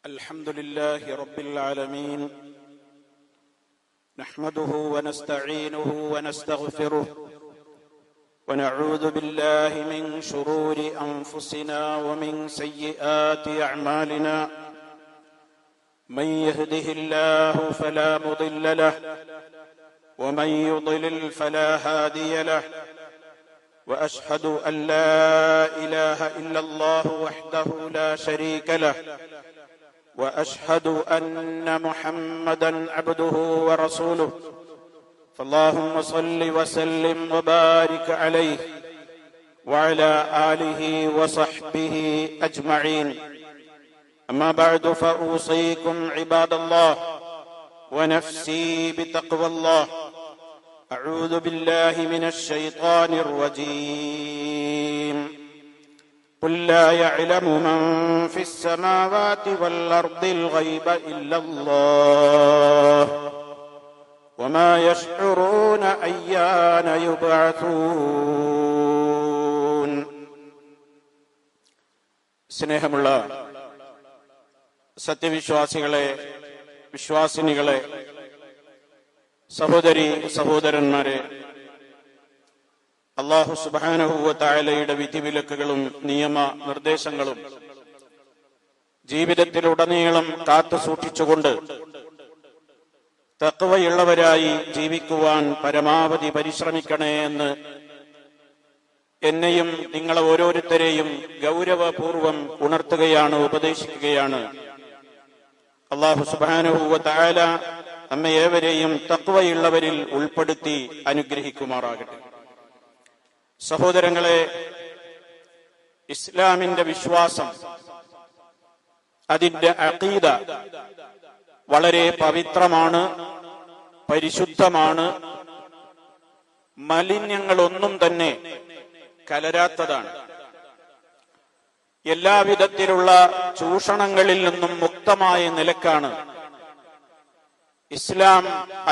الحمد لله رب العالمين، نحمده ونستعينه ونستغفره ونعوذ بالله من شرور أنفسنا ومن سيئات أعمالنا. من يهده الله فلا مضل له ومن يضلل فلا هادي له، وأشهد أن لا إله إلا الله وحده لا شريك له، وأشهد أن محمدا عبده ورسوله، فاللهم صل وسلم وبارك عليه وعلى آله وصحبه أجمعين. أما بعد، فأوصيكم عباد الله ونفسي بتقوى الله. أعوذ بالله من الشيطان الرجيم. قل لا يعلم من في السماوات والأرض الغيب إلا الله وما يشعرون أيان يبعثون. സ്നേഹമുള്ള സത്യവിശ്വാസികളെ, വിശ്വാസിനികളെ, സഹോദരി സഹോദരന്മാരെ, അല്ലാഹു സുബ്ഹാനഹു വ തആലയുടെ വിധിവിലക്കുകളും നിയമ നിർദ്ദേശങ്ങളും ജീവിതത്തിലുടനീളം കാത്തു സൂക്ഷിച്ചുകൊണ്ട് തഖ്വയുള്ളവരായി ജീവിക്കുവാൻ പരമാവധി പരിശ്രമിക്കണേ എന്ന് എന്നെയും നിങ്ങളെ ഓരോരുത്തരെയും ഗൗരവപൂർവം ഉണർത്തുകയാണ്, ഉപദേശിക്കുകയാണ്. അല്ലാഹു സുബ്ഹാനഹു വ തആല നമ്മെ ഏവരെയും തഖ്വയുള്ളവരിൽ ഉൾപ്പെടുത്തി അനുഗ്രഹിക്കുമാറാകട്ടെ. സഹോദരങ്ങളെ, ഇസ്ലാമിന്റെ വിശ്വാസം, അതിന്റെ അഖീദ വളരെ പവിത്രമാണ്, പരിശുദ്ധമാണ്, മാലിന്യങ്ങളൊന്നും തന്നെ കലരാത്തതാണ്. എല്ലാവിധത്തിലുള്ള ചൂഷണങ്ങളിൽ നിന്നും മുക്തമായ നിലക്കാണ് ഇസ്ലാം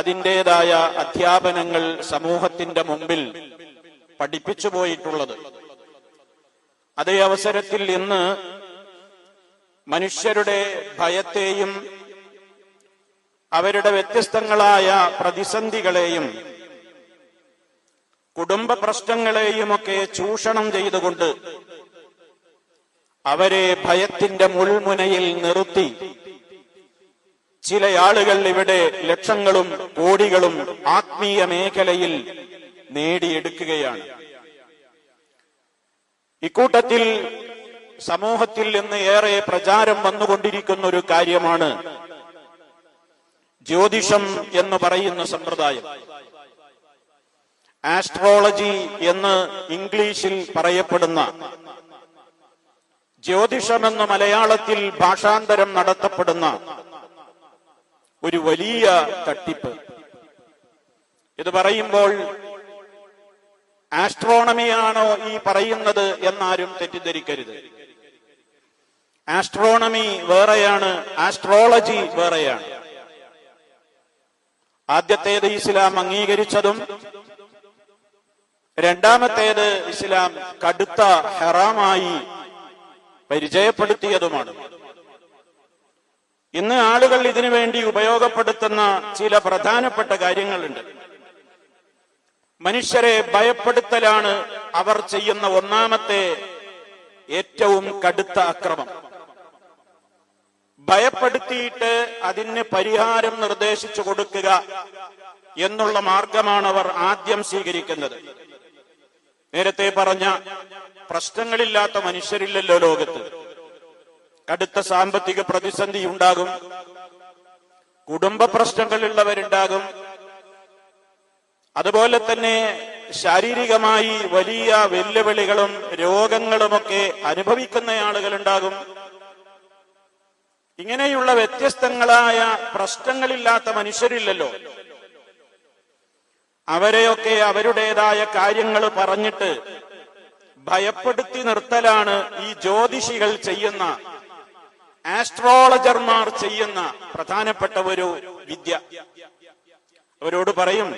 അതിൻ്റെതായ അധ്യാപനങ്ങൾ സമൂഹത്തിന്റെ മുമ്പിൽ പഠിപ്പിച്ചു പോയിട്ടുള്ളത്. അതേ അവസരത്തിൽ ഇന്ന് മനുഷ്യരുടെ ഭയത്തെയും അവരുടെ വ്യത്യസ്തങ്ങളായ പ്രതിസന്ധികളെയും കുടുംബ പ്രശ്നങ്ങളെയുമൊക്കെ ചൂഷണം ചെയ്തുകൊണ്ട് അവരെ ഭയത്തിന്റെ മുൾമുനയിൽ നിർത്തി ചില ആളുകൾ ഇവിടെ ലക്ഷങ്ങളും കോടികളും ആത്മീയ മേഖലയിൽ നേടിയെടുക്കുകയാണ്. ഇക്കൂട്ടത്തിൽ സമൂഹത്തിൽ നിന്ന് ഏറെ പ്രചാരം വന്നുകൊണ്ടിരിക്കുന്ന ഒരു കാര്യമാണ് ജ്യോതിഷം എന്ന് പറയുന്ന സമ്പ്രദായം. ആസ്ട്രോളജി എന്ന് ഇംഗ്ലീഷിൽ പറയപ്പെടുന്ന ജ്യോതിഷമെന്ന് മലയാളത്തിൽ ഭാഷാന്തരം നടത്തപ്പെടുന്ന ഒരു വലിയ തട്ടിപ്പ്. ഇത് പറയുമ്പോൾ ആസ്ട്രോണമിയാണോ ഈ പറയുന്നത് എന്നാരും തെറ്റിദ്ധരിക്കരുത്. ആസ്ട്രോണമി വേറെയാണ്, ആസ്ട്രോളജി വേറെയാണ്. ആദ്യത്തേത് ഇസ്ലാം അംഗീകരിച്ചതും രണ്ടാമത്തേത് ഇസ്ലാം കടുത്ത ഹറാമായി പരിചയപ്പെടുത്തിയതുമാണ്. ഇന്ന് ആളുകൾ ഇതിനു വേണ്ടി ഉപയോഗപ്പെടുത്തുന്ന ചില പ്രധാനപ്പെട്ട കാര്യങ്ങളുണ്ട്. മനുഷ്യരെ ഭയപ്പെടുത്തലാണ് അവർ ചെയ്യുന്ന ഒന്നാമത്തെ ഏറ്റവും കടുത്ത അക്രമം. ഭയപ്പെടുത്തിയിട്ട് അതിന് പരിഹാരം നിർദ്ദേശിച്ചു കൊടുക്കുക എന്നുള്ള മാർഗമാണ് അവർ ആദ്യം സ്വീകരിക്കുന്നത്. നേരത്തെ പറഞ്ഞ പ്രശ്നങ്ങളില്ലാത്ത മനുഷ്യരില്ലല്ലോ ലോകത്ത്. കടുത്ത സാമ്പത്തിക പ്രതിസന്ധി ഉണ്ടാകും, കുടുംബ പ്രശ്നങ്ങളുള്ളവരുണ്ടാകും, അതുപോലെ തന്നെ ശാരീരികമായി വലിയ വെല്ലുവിളികളും രോഗങ്ങളുമൊക്കെ അനുഭവിക്കുന്ന ആളുകളുണ്ടാകും. ഇങ്ങനെയുള്ള വ്യത്യസ്തങ്ങളായ പ്രശ്നങ്ങളില്ലാത്ത മനുഷ്യരില്ലല്ലോ. അവരെയൊക്കെ അവരുടേതായ കാര്യങ്ങൾ പറഞ്ഞിട്ട് ഭയപ്പെടുത്തി നിർത്തലാണ് ഈ ജ്യോതിഷികൾ ചെയ്യുന്ന, ആസ്ട്രോളജർമാർ ചെയ്യുന്ന പ്രധാനപ്പെട്ട ഒരു വിദ്യ. അവരോട് പറയും,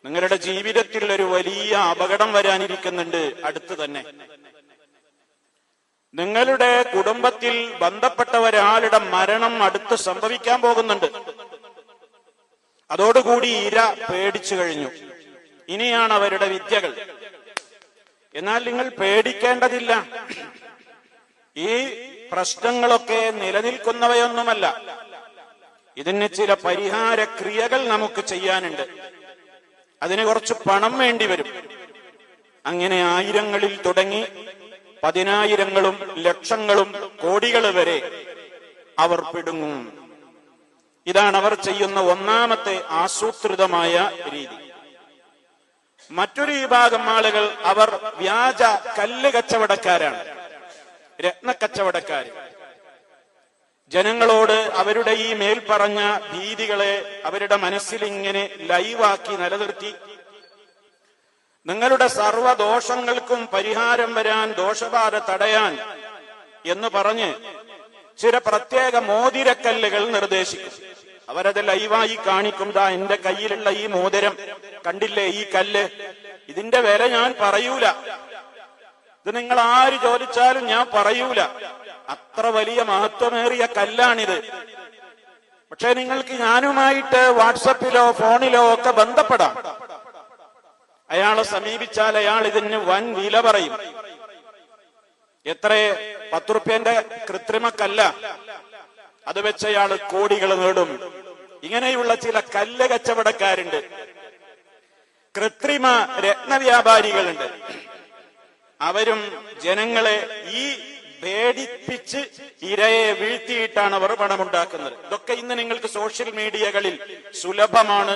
നിങ്ങളുടെ ജീവിതത്തിൽ ഒരു വലിയ അപകടം വരാനിരിക്കുന്നുണ്ട് അടുത്ത് തന്നെ. നിങ്ങളുടെ കുടുംബത്തിൽ ബന്ധപ്പെട്ട ഒരാളുടെ മരണം അടുത്ത് സംഭവിക്കാൻ പോകുന്നുണ്ട്. അതോടുകൂടി ഇര പേടിച്ചു കഴിഞ്ഞു. ഇനിയാണ് അവരുടെ വിദ്യകൾ. എന്നാൽ നിങ്ങൾ പേടിക്കേണ്ടതില്ല. ഈ പ്രശ്നങ്ങളൊക്കെ നിലനിൽക്കുന്നവയൊന്നുമല്ല. ഇതിന് ചില പരിഹാര ക്രിയകൾ നമുക്ക് ചെയ്യാനുണ്ട്. അതിന് കുറച്ച് പണം വേണ്ടി വരും. അങ്ങനെ ആയിരങ്ങളിൽ തുടങ്ങി പതിനായിരങ്ങളും ലക്ഷങ്ങളും കോടികൾ വരെ അവർ പിടുങ്ങും. ഇതാണ് അവർ ചെയ്യുന്ന ഒന്നാമത്തെ ആസൂത്രിതമായ രീതി. മറ്റൊരു വിഭാഗം ആളുകൾ അവർ വ്യാജ കല്ല് കച്ചവടക്കാരാണ്, രത്നക്കച്ചവടക്കാര്. ജനങ്ങളോട് അവരുടെ ഈ മേൽപ്പറഞ്ഞ ഭീതികളെ അവരുടെ മനസ്സിൽ ഇങ്ങനെ ലൈവാക്കി നിലനിർത്തി നിങ്ങളുടെ സർവദോഷങ്ങൾക്കും പരിഹാരം വരാൻ, ദോഷബാധ തടയാൻ എന്ന് പറഞ്ഞ് ചില പ്രത്യേക മോതിരക്കല്ലുകൾ നിർദ്ദേശിക്കും. അവരത് ലൈവായി കാണിക്കും. ദാ എന്റെ കയ്യിലുള്ള ഈ മോതിരം കണ്ടില്ലേ, ഈ കല്ല്, ഇതിന്റെ വില ഞാൻ പറയൂല, ഇത് നിങ്ങൾ ആര് ചോദിച്ചാലും ഞാൻ പറയൂല, അത്ര വലിയ മഹത്വമേറിയ കല്ലാണിത്. പക്ഷെ നിങ്ങൾക്ക് ഞാനുമായിട്ട് വാട്സപ്പിലോ ഫോണിലോ ഒക്കെ ബന്ധപ്പെടാം. അയാളെ സമീപിച്ചാൽ അയാൾ ഇതിന് വൻ വില പറയും. എത്ര 10 റുപ്യന്റെ കൃത്രിമക്കല്ല, അത് വെച്ച് അയാൾ കോടികൾ നേടും. ഇങ്ങനെയുള്ള ചില കല്ല് കച്ചവടക്കാരുണ്ട്. കൃത്രിമ രത്നവ്യാപാരികളുണ്ട്. അവരും ജനങ്ങളെ ഈ പേടിപ്പിച്ച് ഇരയെ വീഴ്ത്തിയിട്ടാണ് അവർ പണമുണ്ടാക്കുന്നത്. ഇതൊക്കെ ഇന്ന് നിങ്ങൾക്ക് സോഷ്യൽ മീഡിയകളിൽ സുലഭമാണ്.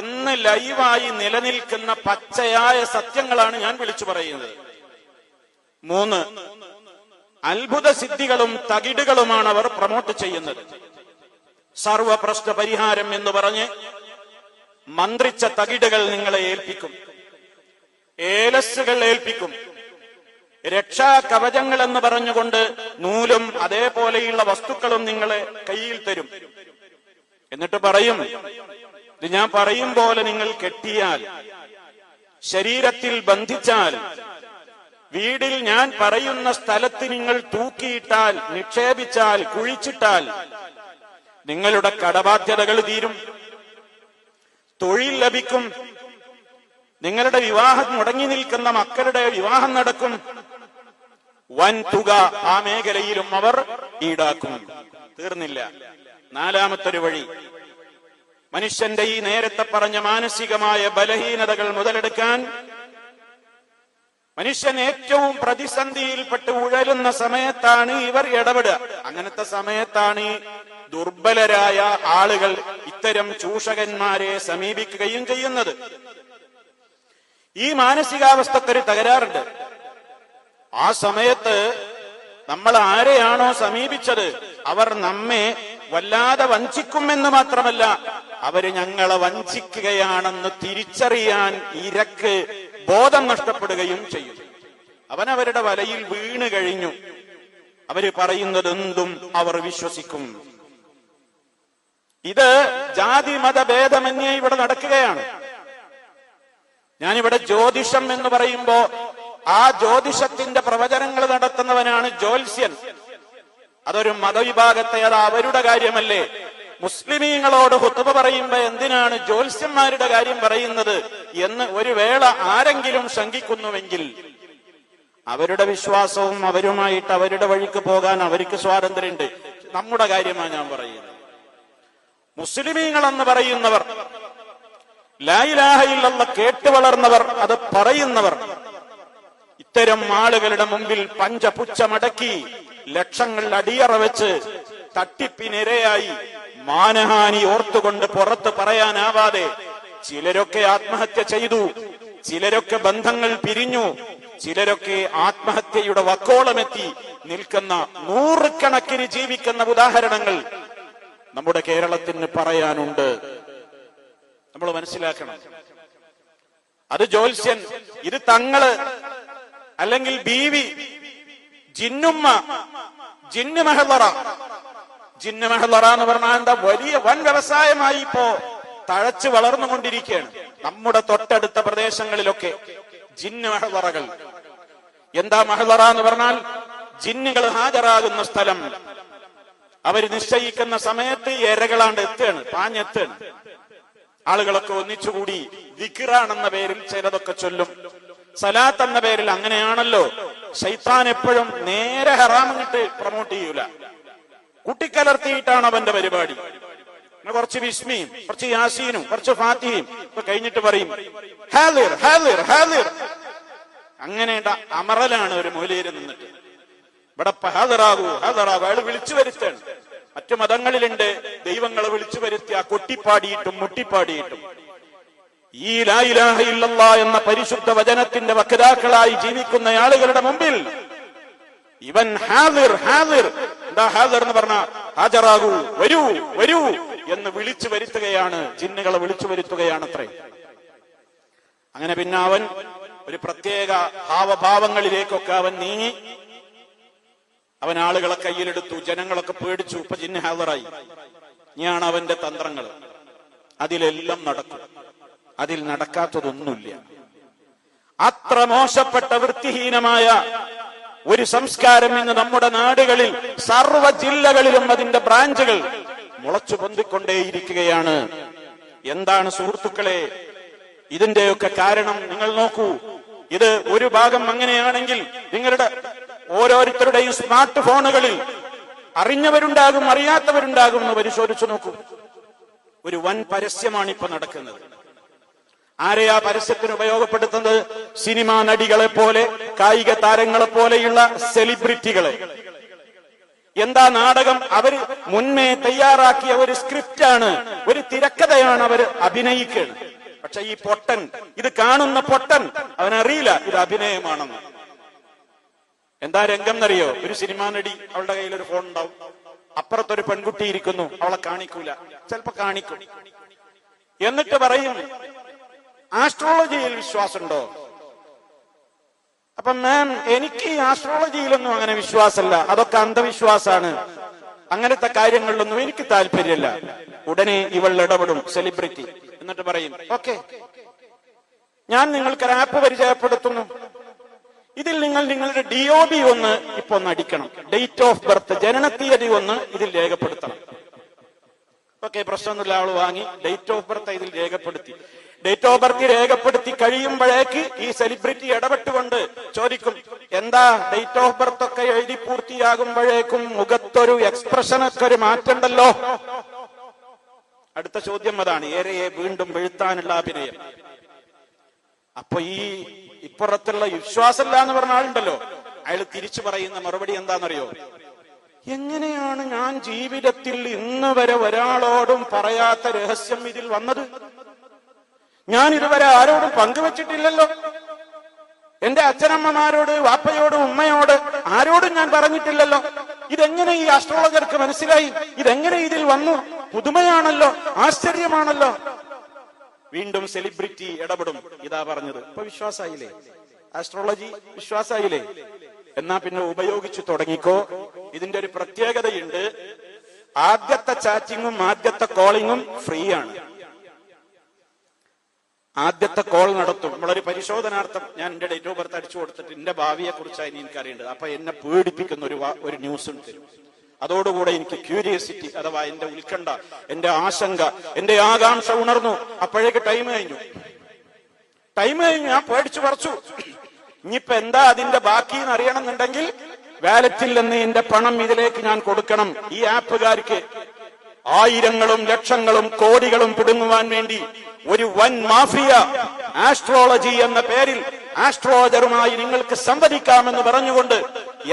ഇന്ന് ലൈവായി നിലനിൽക്കുന്ന പച്ചയായ സത്യങ്ങളാണ് ഞാൻ വിളിച്ചു പറയുന്നത്. 3, അത്ഭുത സിദ്ധികളും തകിടുകളുമാണ് അവർ പ്രൊമോട്ട് ചെയ്യുന്നത്. സർവപ്രശ്ന പരിഹാരം എന്ന് പറഞ്ഞ് മന്ത്രിച്ച തകിടുകൾ നിങ്ങളെ ഏൽപ്പിക്കും, ഏലസുകൾ ഏൽപ്പിക്കും, രക്ഷാ കവചങ്ങൾ എന്ന് പറഞ്ഞുകൊണ്ട് നൂലും അതേപോലെയുള്ള വസ്തുക്കളും നിങ്ങളെ കയ്യിൽ തരും. എന്നിട്ട് പറയും, ഇത് ഞാൻ പറയും പോലെ നിങ്ങൾ കെട്ടിയാൽ, ശരീരത്തിൽ ബന്ധിച്ചാൽ, വീടിൽ ഞാൻ പറയുന്ന സ്ഥലത്ത് നിങ്ങൾ തൂക്കിയിട്ടാൽ, നിക്ഷേപിച്ചാൽ, കുഴിച്ചിട്ടാൽ നിങ്ങളുടെ കടബാധ്യതകൾ തീരും, തൊഴിൽ ലഭിക്കും, നിങ്ങളുടെ വിവാഹം മുടങ്ങി നിൽക്കുന്ന മക്കളുടെ വിവാഹം നടക്കും, വൻ തുക ആ മേഖലയിലും അവർ ഈടാക്കും. തീർന്നില്ല. 4-മത്തൊരു വഴി, മനുഷ്യന്റെ ഈ നേരത്തെ പറഞ്ഞ മാനസികമായ ബലഹീനതകൾ മുതലെടുക്കാൻ, മനുഷ്യൻ ഏറ്റവും പ്രതിസന്ധിയിൽപ്പെട്ട് ഉഴലുന്ന സമയത്താണ് ഇവർ ഇടപെടുക. അങ്ങനത്തെ സമയത്താണ് ഈ ദുർബലരായ ആളുകൾ ഇത്തരം ചൂഷകന്മാരെ സമീപിക്കുകയും ചെയ്യുന്നത്. ഈ മാനസികാവസ്ഥക്കൊരു തകരാറുണ്ട്. ആ സമയത്ത് നമ്മൾ ആരെയാണോ സമീപിച്ചത് അവർ നമ്മെ വല്ലാതെ വഞ്ചിക്കുമെന്ന് മാത്രമല്ല, അവര് ഞങ്ങളെ വഞ്ചിക്കുകയാണെന്ന് തിരിച്ചറിയാൻ ഇരക്ക് ബോധം നഷ്ടപ്പെടുകയും ചെയ്യും. അവനവരുടെ വലയിൽ വീണ് കഴിഞ്ഞു. അവര് പറയുന്നതെന്തും അവർ വിശ്വസിക്കും. ഇത് ജാതി മതഭേദമന്യേ ഇവിടെ നടക്കുകയാണ്. ഞാനിവിടെ ജ്യോതിഷം എന്ന് പറയുമ്പോ ആ ജ്യോതിഷത്തിന്റെ പ്രവചനങ്ങൾ നടത്തുന്നവനാണ് ജ്യോത്സ്യൻ. അതൊരു മതവിഭാഗത്തെ, അത് അവരുടെ കാര്യമല്ലേ. മുസ്ലിമീങ്ങളോട് ഖുത്ബ പറയുമ്പോ എന്തിനാണ് ജ്യോത്സ്യന്മാരുടെ കാര്യം പറയുന്നത് എന്ന് ഒരു വേള ആരെങ്കിലും ശങ്കിക്കുന്നുവെങ്കിൽ അവരുടെ വിശ്വാസവും അവരുമായിട്ട് അവരുടെ വഴിക്ക് പോകാൻ അവർക്ക് സ്വാതന്ത്ര്യമുണ്ട്. നമ്മുടെ കാര്യമാണ് ഞാൻ പറയുന്നത്. മുസ്ലിമീങ്ങൾ എന്ന് പറയുന്നവർ, ലാ ഇലാഹ ഇല്ലല്ലാഹ് കേട്ടു വളർന്നവർ, അത് പറയുന്നവർ, ഇത്തരം ആളുകളുടെ മുമ്പിൽ പഞ്ചപുച്ഛമടക്കി ലക്ഷങ്ങൾ അടിയറ വെച്ച് തട്ടിപ്പിനിരയായി മാനഹാനി ഓർത്തുകൊണ്ട് പുറത്ത് പറയാനാവാതെ ചിലരൊക്കെ ആത്മഹത്യ ചെയ്തു, ചിലരൊക്കെ ബന്ധങ്ങൾ പിരിഞ്ഞു, ചിലരൊക്കെ ആത്മഹത്യയുടെ വക്കോളമെത്തി നിൽക്കുന്ന നൂറുകണക്കിന് ജീവിക്കുന്ന ഉദാഹരണങ്ങൾ നമ്മുടെ കേരളത്തിന് പറയാനുണ്ട്. നമ്മൾ മനസ്സിലാക്കണം. അത് ജ്യോത്സ്യൻ, ഇത് തങ്ങള്, അല്ലെങ്കിൽ ബീവി, ജിന്നുമ്മ, ജിന്ന് മെഹ്ളറ. ജിന്ന് മെഹ്ളറ എന്ന് പറഞ്ഞാൽ എന്താ, വലിയ വൻ വ്യവസായമായി ഇപ്പോ തഴച്ചു വളർന്നുകൊണ്ടിരിക്കുകയാണ് നമ്മുടെ തൊട്ടടുത്ത പ്രദേശങ്ങളിലൊക്കെ ജിന്ന് മെഹ്ളറകൾ. എന്താ മെഹ്ളറ എന്ന് പറഞ്ഞാൽ? ജിന്നുകൾ ഹാജരാകുന്ന സ്ഥലം അവർ നിശ്ചയിക്കുന്ന സമയത്ത് എരകളാണ്ട് എത്തുകയാണ്, പാഞ്ഞെത്തുകയാണ്. ആളുകളൊക്കെ ഒന്നിച്ചുകൂടി ദിക്റാണെന്ന പേരിൽ ചിലതൊക്കെ ചൊല്ലും, സലാത്ത് എന്ന പേരിൽ. അങ്ങനെയാണല്ലോ ശൈത്താൻ എപ്പോഴും നേരെ ഹറാമിട്ട് പ്രൊമോട്ട് ചെയ്യൂല, കൂട്ടിക്കലർത്തിയിട്ടാണ് അവന്റെ പരിപാടി. കുറച്ച് വിസ്മിയും കുറച്ച് യാസീനും കുറച്ച് ഫാത്തിഹയും ഇപ്പൊ കഴിഞ്ഞിട്ട് പറയും ഹാലിർ ഹാലിർ ഹാലിർ. അങ്ങനെ അമറലാണ് ഒരു മൂലയിൽ നിന്നിട്ട്. ഇവിടെ ഹാദറാകൂ ഹാദറാകൂ, അയാൾ വിളിച്ചു വരുത്താണ്. മറ്റു മതങ്ങളിലുണ്ട് ദൈവങ്ങളെ വിളിച്ചു വരുത്തിയ കൊട്ടിപ്പാടിയിട്ടും മുട്ടിപ്പാടിയിട്ടും. ഈ ലാ ഇലാഹ ഇല്ലല്ലാഹ് എന്ന പരിശുദ്ധ വചനത്തിന്റെ വക്താക്കളായി ജീവിക്കുന്ന ആളുകളുടെ മുമ്പിൽ ഇവൻ ഹാദിർ ഹാദിർ, എന്താ ഹാദിർ എന്ന് പറഞ്ഞ ഹാജറാകൂ, വരൂ വരൂ എന്ന് വിളിച്ചു വരുത്തുകയാണ്, ജിന്നുകളെ വിളിച്ചു വരുത്തുകയാണത്രേ. അങ്ങനെ പിന്നെ അവൻ ഒരു പ്രത്യേക ഹാവഭാവങ്ങളിലേക്കൊക്കെ അവൻ നീങ്ങി. അവൻ ആളുകളെ കയ്യിലെടുത്തു, ജനങ്ങളൊക്കെ പേടിച്ചു. ഇപ്പൊ ജിന്ന് ഹാദറായി. ഇനിയാണ് അവന്റെ തന്ത്രങ്ങൾ. അതിലെല്ലാം നടക്കും, അതിൽ നടക്കാത്തതൊന്നുമില്ല. അത്ര മോശപ്പെട്ട വൃത്തിഹീനമായ ഒരു സംസ്കാരം ഇന്ന് നമ്മുടെ നാടുകളിൽ സർവ്വ ജില്ലകളിലും അതിന്റെ ബ്രാഞ്ചുകൾ മുളച്ചു പൊന്തിക്കൊണ്ടേയിരിക്കുകയാണ്. എന്താണ് സുഹൃത്തുക്കളെ ഇതിന്റെയൊക്കെ കാരണം? നിങ്ങൾ നോക്കൂ. ഇത് ഒരു ഭാഗം അങ്ങനെയാണെങ്കിൽ നിങ്ങളുടെ ഓരോരുത്തരുടെയും സ്മാർട്ട് ഫോണുകളിൽ അറിഞ്ഞവരുണ്ടാകും അറിയാത്തവരുണ്ടാകും എന്ന് പരിശോധിച്ചു നോക്കൂ. ഒരു വൻ പരസ്യമാണ് ഇപ്പൊ നടക്കുന്നത്. ആരെയാ പരസ്യത്തിന് ഉപയോഗപ്പെടുത്തുന്നത്? സിനിമാ നടികളെ പോലെ, കായിക താരങ്ങളെ പോലെയുള്ള സെലിബ്രിറ്റികളെ. എന്താ നാടകം? അവര് മുൻമേ തയ്യാറാക്കിയ ഒരു സ്ക്രിപ്റ്റാണ്, ഒരു തിരക്കഥയാണ് അവർ അഭിനയിക്കുന്നത്. പക്ഷെ ഈ പൊട്ടൻ, ഇത് കാണുന്ന പൊട്ടൻ, അവനറിയില്ല ഇത് അഭിനയമാണെന്ന്. എന്താ രംഗം എന്നറിയോ? ഒരു സിനിമാ നടി, അവളുടെ കയ്യിൽ ഒരു ഫോൺ ഉണ്ടാവും, അപ്പുറത്തൊരു പെൺകുട്ടി ഇരിക്കുന്നു, അവളെ കാണിക്കൂല, ചിലപ്പോ കാണിക്കും. എന്നിട്ട് പറയും ആസ്ട്രോളജിയിൽ വിശ്വാസമുണ്ടോ? അപ്പൊ മാം, എനിക്ക് ഈ ആസ്ട്രോളജിയിലൊന്നും അങ്ങനെ വിശ്വാസമല്ല, അതൊക്കെ അന്ധവിശ്വാസാണ്, അങ്ങനത്തെ കാര്യങ്ങളിലൊന്നും എനിക്ക് താല്പര്യമില്ല. ഉടനെ ഇവൾ ഇടപെടും, സെലിബ്രിറ്റി. എന്നിട്ട് പറയും ഓക്കെ, ഞാൻ നിങ്ങൾക്കൊരു ആപ്പ് പരിചയപ്പെടുത്തുന്നു, ഇതിൽ നിങ്ങൾ നിങ്ങളുടെ DOB ഒന്ന് അടിക്കണം, ഡേറ്റ് ഓഫ് ബർത്ത്, ജനനത്തീയതി ഒന്ന് ഇതിൽ രേഖപ്പെടുത്തണം. ഓക്കെ, പ്രശ്നമൊന്നുമില്ല. അവള് വാങ്ങി ഡേറ്റ് ഓഫ് ബർത്ത് ഇതിൽ രേഖപ്പെടുത്തി. ഡേറ്റ് ഓഫ് ബർത്ത് രേഖപ്പെടുത്തി കഴിയുമ്പോഴേക്ക് ഈ സെലിബ്രിറ്റി ഇടപെട്ടുകൊണ്ട് ചോദിക്കും, എന്താ ഡേറ്റ് ഓഫ് ബർത്ത് ഒക്കെ എഴുതി പൂർത്തിയാകുമ്പോഴേക്കും മുഖത്തൊരു എക്സ്പ്രഷനൊക്കെ ഒരു മാറ്റമുണ്ടല്ലോ. അടുത്ത ചോദ്യം അതാണ്, ഏറെയെ വീണ്ടും വീഴ്ത്താനുള്ള അഭിനയം. അപ്പൊ ഈ ഇപ്പുറത്തുള്ള വിശ്വാസമില്ല എന്ന് പറഞ്ഞ ആളുണ്ടല്ലോ, അയാൾ തിരിച്ചു പറയുന്ന മറുപടി എന്താണെന്നറിയോ? എങ്ങനെയാണ് ഞാൻ ജീവിതത്തിൽ ഇന്ന് വരെ ഒരാളോടും പറയാത്ത രഹസ്യം ഇതിൽ വന്നത്? ഞാൻ ഇതുവരെ ആരോടും പങ്കുവച്ചിട്ടില്ലല്ലോ. എന്റെ അച്ഛനമ്മമാരോട്, വാപ്പയോട്, ഉമ്മയോട് ആരോടും ഞാൻ പറഞ്ഞിട്ടില്ലല്ലോ. ഇതെങ്ങനെ ഈ ആസ്ട്രോളജർക്ക് മനസ്സിലായി? ഇതെങ്ങനെ ഇതിൽ വന്നു? പുതുമയാണല്ലോ, ആശ്ചര്യമാണല്ലോ. വീണ്ടും സെലിബ്രിറ്റി ഇടപെടും. ഇതാ പറഞ്ഞത്. ഇപ്പൊ വിശ്വാസായില്ലേ? ആസ്ട്രോളജി വിശ്വാസായില്ലേ? എന്നാ പിന്നെ ഉപയോഗിച്ചു തുടങ്ങിക്കോ. ഇതിന്റെ ഒരു പ്രത്യേകതയുണ്ട്. ആദ്യത്തെ ചാറ്റിങ്ങും ആദ്യത്തെ കോളിങ്ങും ഫ്രീ ആണ്. ആദ്യത്തെ കോൾ നടത്തും. നമ്മളൊരു പരിശോധനാർത്ഥം ഞാൻ എന്റെ ഡേറ്റ് ഓഫ് ബർത്ത് അടിച്ചു കൊടുത്തിട്ട് എന്റെ ഭാവിയെ കുറിച്ചാണ് എനിക്ക് അറിയേണ്ടത്. അപ്പൊ എന്നെ പേടിപ്പിക്കുന്ന ഒരു ന്യൂസ് ഉണ്ട്. അതോടുകൂടെ എനിക്ക് ക്യൂരിയോസിറ്റി അഥവാ എന്റെ ഉത്കണ്ഠ, എന്റെ ആശങ്ക, എന്റെ ആകാംക്ഷ ഉണർന്നു. അപ്പോഴേക്ക് ടൈം കഴിഞ്ഞു. ഞാൻ പേടിച്ചു പറിച്ചു. ഇനിയിപ്പോ എന്താ അതിന്റെ ബാക്കി എന്ന് അറിയണമെന്നുണ്ടെങ്കിൽ വാലറ്റിൽ നിന്ന് എന്റെ പണം ഇതിലേക്ക് ഞാൻ കൊടുക്കണം. ഈ ആപ്പുകാർക്ക് ആയിരങ്ങളും ലക്ഷങ്ങളും കോടികളും പിടുങ്ങുവാൻ വേണ്ടി ഒരു വൻ മാഫിയ ആസ്ട്രോളജി എന്ന പേരിൽ ആസ്ട്രോളജറുമായി നിങ്ങൾക്ക് സംവദിക്കാമെന്ന് പറഞ്ഞുകൊണ്ട്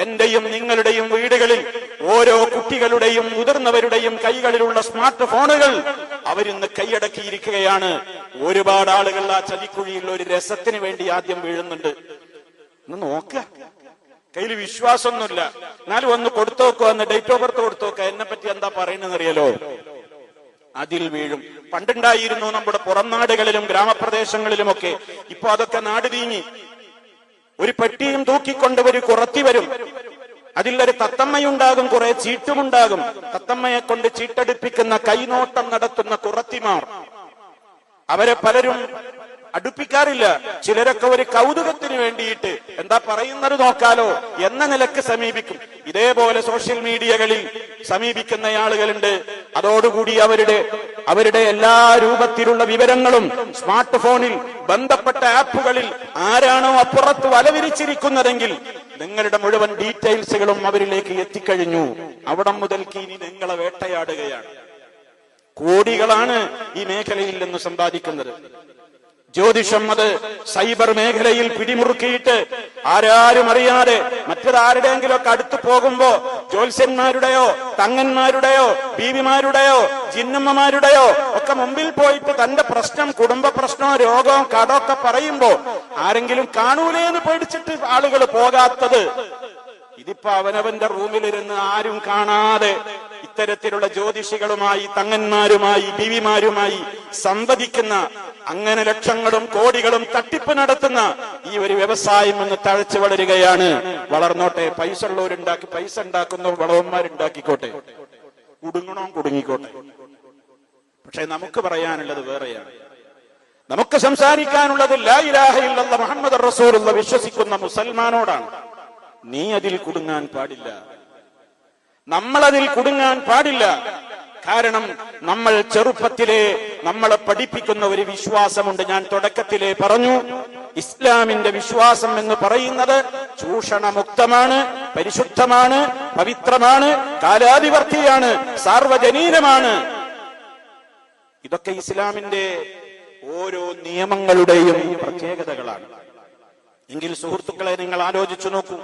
എന്റെയും നിങ്ങളുടെയും വീടുകളിൽ ഓരോ കുട്ടികളുടെയും മുതിർന്നവരുടെയും കൈകളിലുള്ള സ്മാർട്ട് ഫോണുകൾ അവരിന്ന് കൈയടക്കിയിരിക്കുകയാണ്. ഒരുപാട് ആളുകൾ ആ ചതിക്കുഴിയിൽ ഒരു രസത്തിന് വേണ്ടി ആദ്യം വീഴുന്നുണ്ട്. ഒന്ന് നോക്ക, കയ്യിൽ വിശ്വാസമൊന്നുമില്ല, എന്നാലും ഒന്ന് കൊടുത്തു നോക്കുക, ഒന്ന് ഡേറ്റ് ഓഫ് ബർത്ത് കൊടുത്തു നോക്കുക, എന്നെ പറ്റി എന്താ പറയുന്നത് അറിയാലോ. അതിൽ വീഴും. പണ്ടുണ്ടായിരുന്നു നമ്മുടെ പുറം നാടുകളിലും ഗ്രാമപ്രദേശങ്ങളിലുമൊക്കെ. ഇപ്പൊ അതൊക്കെ നാട് നീങ്ങി. ഒരു പെട്ടിയും തൂക്കിക്കൊണ്ട് ഒരു കുറത്തി വരും. അതിലൊരു തത്തമ്മയുണ്ടാകും, കുറെ ചീട്ടുമുണ്ടാകും. തത്തമ്മയെ കൊണ്ട് ചീട്ടടിപ്പിക്കുന്ന, കൈനോട്ടം നടത്തുന്ന കുറത്തിമാർ, അവരെ പലരും അടുപ്പിക്കാറില്ല. ചിലരൊക്കെ ഒരു കൗതുകത്തിന് വേണ്ടിയിട്ട് എന്താ പറയുന്നത് നോക്കാലോ എന്ന നിലക്ക് സമീപിക്കും. ഇതേപോലെ സോഷ്യൽ മീഡിയകളിൽ സമീപിക്കുന്ന ആളുകളുണ്ട്. അതോടുകൂടി അവരുടെ എല്ലാ രൂപത്തിലുള്ള വിവരങ്ങളും സ്മാർട്ട് ഫോണിൽ ബന്ധപ്പെട്ട ആപ്പുകളിൽ ആരാണോ അപ്പുറത്ത് വലവിരിച്ചിരിക്കുന്നതെങ്കിൽ നിങ്ങളുടെ മുഴുവൻ ഡീറ്റെയിൽസുകളും അവരിലേക്ക് എത്തിക്കഴിഞ്ഞു. അവിടം മുതൽക്ക് ഇനി നിങ്ങളെ വേട്ടയാടുകയാണ്. കോടികളാണ് ഈ മേഖലയിൽ നിന്ന് സമ്പാദിക്കുന്നത്. ജ്യോതിഷം അത് സൈബർ മേഖലയിൽ പിടിമുറുക്കിയിട്ട് ആരാരും അറിയാതെ മറ്റൊരാരുടെയെങ്കിലും ഒക്കെ അടുത്ത് പോകുമ്പോ ജ്യോത്സ്യന്മാരുടെയോ തങ്ങന്മാരുടെയോ ബീവിമാരുടെയോ ജിന്നമ്മമാരുടെയോ ഒക്കെ മുമ്പിൽ പോയിട്ട് തന്റെ പ്രശ്നം, കുടുംബ പ്രശ്നമോ രോഗമോ കടമൊക്കെ പറയുമ്പോ ആരെങ്കിലും കാണൂലേന്ന് പേടിച്ചിട്ട് ആളുകൾ പോകാത്തത്, ഇതിപ്പോ അവനവന്റെ റൂമിലിരുന്ന് ആരും കാണാതെ ഇത്തരത്തിലുള്ള ജ്യോതിഷികളുമായി തങ്ങന്മാരുമായി ബീവിമാരുമായി സംവദിക്കുന്ന, അങ്ങനെ ലക്ഷങ്ങളും കോടികളും തട്ടിപ്പ് നടത്തുന്ന ഈ ഒരു വ്യവസായം എന്ന് തഴച്ചു വളരുകയാണ്. വളർന്നോട്ടെ, പൈസ ഉള്ളവരുണ്ടാക്കി പൈസ ഉണ്ടാക്കുന്ന വളവന്മാരുണ്ടാക്കിക്കോട്ടെ, കുടുങ്ങണോ കുടുങ്ങിക്കോട്ടെ. പക്ഷെ നമുക്ക് പറയാനുള്ളത് വേറെയാണ്. നമുക്ക് സംസാരിക്കാനുള്ളത് ലാ ഇലാഹ ഇല്ലല്ലാഹ് മുഹമ്മദുർ റസൂലുള്ളാഹ് വിശ്വസിക്കുന്ന മുസൽമാനോടാണ്. നീ അതിൽ കുടുങ്ങാൻ പാടില്ല, നമ്മളതിൽ കുടുങ്ങാൻ പാടില്ല. കാരണം നമ്മൾ ചെറുപ്പത്തിലെ നമ്മളെ പഠിപ്പിക്കുന്ന ഒരു വിശ്വാസമുണ്ട്. ഞാൻ തുടക്കത്തിലെ പറഞ്ഞു, ഇസ്ലാമിന്റെ വിശ്വാസം എന്ന് പറയുന്നത് ചൂഷണമുക്തമാണ്, പരിശുദ്ധമാണ്, പവിത്രമാണ്, കാലാതിവർത്തിയാണ്, സാർവജനീനമാണ്. ഇതൊക്കെ ഇസ്ലാമിന്റെ ഓരോ നിയമങ്ങളുടെയും പ്രത്യേകതകളാണ്. എങ്കിൽ സുഹൃത്തുക്കളെ, നിങ്ങൾ ആലോചിച്ചു നോക്കൂ.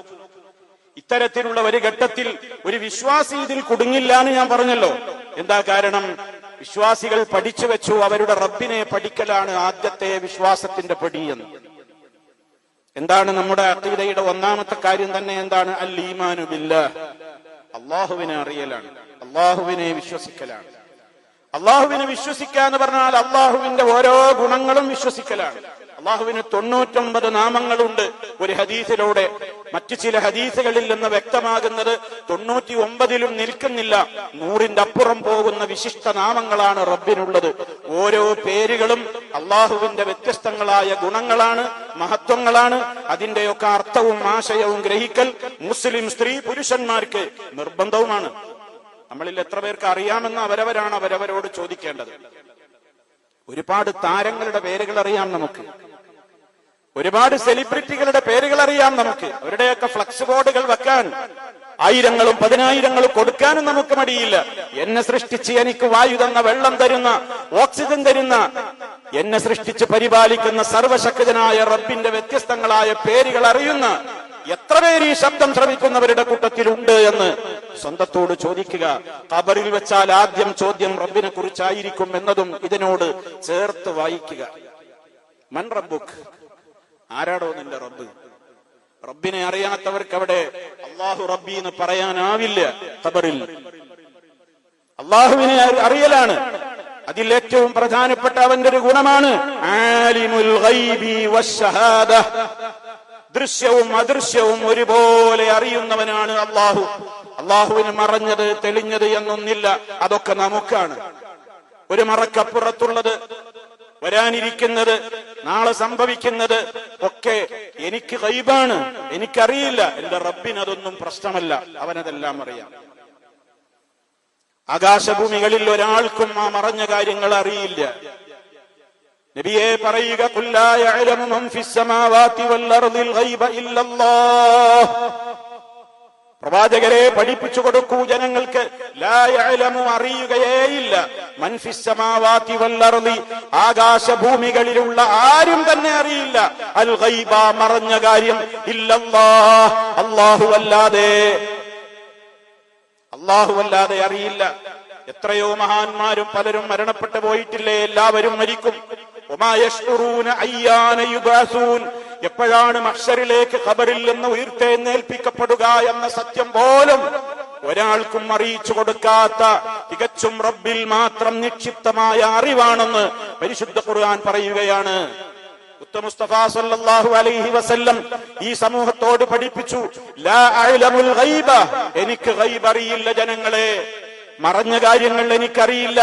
ഇത്തരത്തിലുള്ള ഒരു ഘട്ടത്തിൽ ഒരു വിശ്വാസി ഇതിൽ കുടുങ്ങില്ല എന്ന് ഞാൻ പറഞ്ഞല്ലോ. എന്താ കാരണം? വിശ്വാസികൾ പഠിച്ചു വെച്ചു, അവരുടെ റബ്ബിനെ പഠിക്കലാണ് ആദ്യത്തെ വിശ്വാസത്തിന്റെ പടിയെന്ന്. എന്താണ് നമ്മുടെ അഖീദയുടെ ഒന്നാമത്തെ കാര്യം തന്നെ? എന്താണ്? അൽ ഈമാനു ബില്ലാഹ്, അള്ളാഹുവിനെ അറിയലാണ്, അള്ളാഹുവിനെ വിശ്വസിക്കലാണ്. അള്ളാഹുവിനെ വിശ്വസിക്കുക എന്ന് പറഞ്ഞാൽ അള്ളാഹുവിന്റെ ഓരോ ഗുണങ്ങളും വിശ്വസിക്കലാണ്. അള്ളാഹുവിന് 99 നാമങ്ങളുണ്ട്. ഒരു ഹദീസിലൂടെ, മറ്റു ചില ഹദീസുകളിൽ നിന്ന് വ്യക്തമാകുന്നത് 99ലും നിൽക്കുന്നില്ല, 100ന്റെ അപ്പുറം പോകുന്ന വിശിഷ്ട നാമങ്ങളാണ് റബ്ബിനുള്ളത്. ഓരോ പേരുകളും അള്ളാഹുവിന്റെ വ്യത്യസ്തങ്ങളായ ഗുണങ്ങളാണ്, മഹത്വങ്ങളാണ്. അതിന്റെയൊക്കെ അർത്ഥവും ആശയവും ഗ്രഹിക്കൽ മുസ്ലിം സ്ത്രീ പുരുഷന്മാർക്ക് നിർബന്ധവുമാണ്. നമ്മളിൽ എത്ര പേർക്ക് അറിയാമെന്ന് അവരവരാണ് അവരവരോട് ചോദിക്കേണ്ടത്. ഒരുപാട് താരങ്ങളുടെ പേരുകൾ അറിയാം നമുക്ക്, ഒരുപാട് സെലിബ്രിറ്റികളുടെ പേരുകൾ അറിയാം നമുക്ക്. അവരുടെയൊക്കെ ഫ്ലക്സ് ബോർഡുകൾ വെക്കാൻ 1000ങ്ങളും 10000ങ്ങളും കൊടുക്കാനും നമുക്ക് മടിയില്ല. എന്നെ സൃഷ്ടിച്ച് എനിക്ക് വായു തന്ന, വെള്ളം തരുന്ന, ഓക്സിജൻ തരുന്ന, എന്നെ സൃഷ്ടിച്ച് പരിപാലിക്കുന്ന സർവശക്തനായ റബ്ബിന്റെ വ്യത്യസ്തങ്ങളായ പേരുകൾ അറിയുന്ന എത്ര പേര് ഈ ശബ്ദം ശ്രമിക്കുന്നവരുടെ കൂട്ടത്തിലുണ്ട് എന്ന് സ്വന്തത്തോട് ചോദിക്കുക. ഖബറിൽ വെച്ചാൽ ആദ്യം ചോദ്യം റബ്ബിനെ കുറിച്ചായിരിക്കും എന്നതും ഇതിനോട് ചേർത്ത് വായിക്കുക. മൻ റബ്ബുക്, ആരാടോ നിന്റെ റബ്ബ്? റബ്ബിനെ അറിയാത്തവർക്ക് അവിടെ അല്ലാഹു റബ്ബി എന്ന് പറയാനാവില്ല. ഖബറിൽ അള്ളാഹുവിനെ അറിയലാണ്. അതിൽ ഏറ്റവും പ്രധാനപ്പെട്ട അവന്റെ ഒരു ഗുണമാണ് ആലിമുൽ ഗൈബി വശഹാദ, ദൃശ്യവും അദൃശ്യവും ഒരുപോലെ അറിയുന്നവനാണ് അള്ളാഹു. അള്ളാഹുവിന് മറഞ്ഞത് തെളിഞ്ഞത് എന്നൊന്നില്ല, അതൊക്കെ നമുക്കാണ്. ഒരു മറക്കപ്പുറത്തുള്ളത്, വരാനിരിക്കുന്നത്, നാളെ സംഭവിക്കുന്നത് ഒക്കെ എനിക്ക് ഗൈബാണ്, എനിക്കറിയില്ല. എന്റെ റബ്ബിന് അതൊന്നും പ്രശ്നമല്ല, അവനതെല്ലാം അറിയാം. ആകാശഭൂമികളിൽ ഒരാൾക്കും ആ മറഞ്ഞ കാര്യങ്ങൾ അറിയില്ല. നബിയെ പറയുക, ഖുൽ ലാ യഅലമു മൻ ഫിസ് സമാവാതി വൽ അർദിൽ ഗൈബ ഇല്ലല്ലാഹ്. പ്രവാചകരെ പഠിപ്പിച്ചു കൊടുക്കൂ ജനങ്ങൾക്ക്. ലാ യഅലമു, അറിയുകയേയില്ല, മൻ ഫിസ് സമാവാതി വൽ അർദി, ആകാശഭൂമികളിലുള്ള ആരും തന്നെ അറിയില്ല, അൽ ഗൈബ, മറഞ്ഞ കാര്യം, ഇല്ലല്ലാഹ്, അല്ലാഹു അല്ലാതെ അറിയില്ല. എത്രയോ മഹാന്മാരും പലരും മരണപ്പെട്ടു പോയിട്ടില്ലേ? എല്ലാവരും മരിക്കും. വമാ യശ്ഉറൂന അയ്യാന യുബഅസൂൻ, എപ്പോഴാണ് മഹ്ശറിലേക്ക് ഖബറിൽ നിന്ന് ഉയർത്തെഴുന്നേൽപ്പിക്കപ്പെടുക എന്ന സത്യം പോലും ഒരാൾക്കും അറിയിച്ചു കൊടുക്കാത്ത തികച്ചും റബ്ബിൽ മാത്രം നിക്ഷിപ്തമായ അറിവാണെന്ന് പരിശുദ്ധ ഖുർആൻ പറയുകയാണ്. മുസ്തഫ സല്ലല്ലാഹു അലൈഹി വസല്ലം ഈ സമൂഹത്തോട് പഠിപ്പിച്ചു, ലാ അഅലമുൽ ഗൈബ, എനിക്ക് ഗൈബ് അറിയില്ല ജനങ്ങളെ. മറഞ്ഞ കാര്യങ്ങൾ എനിക്കറിയില്ല.